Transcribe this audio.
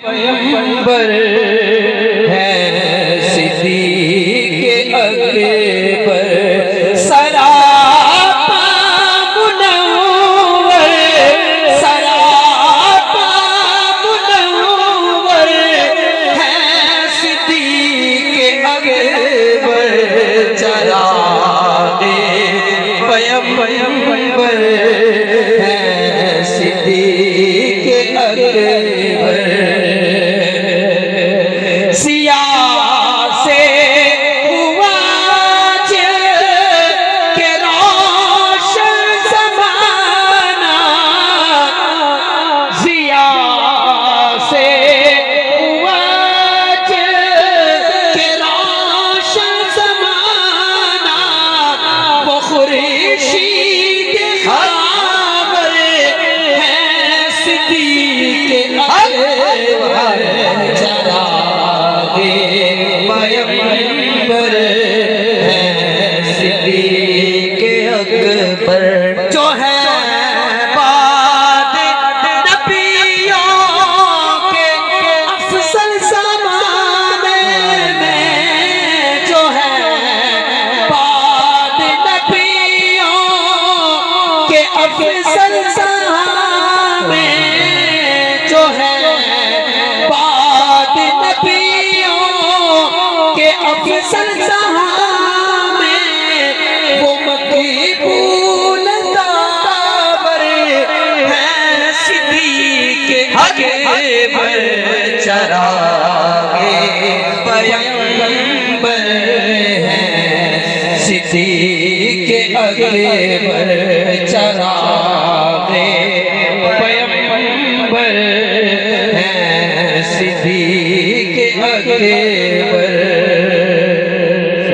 پیغمبر ہیں صدیق اکبر سراپا منور سراپا منور ہیں صدیق اکبر چراغ پیغمبر ہیں صدیق اکبر جو ہے بعد نبیوں کے افضل زمانے میں جو ہے بعد نبیوں کے افضل زمانے جو ہے بعد نبیوں کے افضل زمانے وہ مکی چراغ پیغمبر ہیں صدیق اکبر چراغ پیغمبر ہیں صدیق اکبر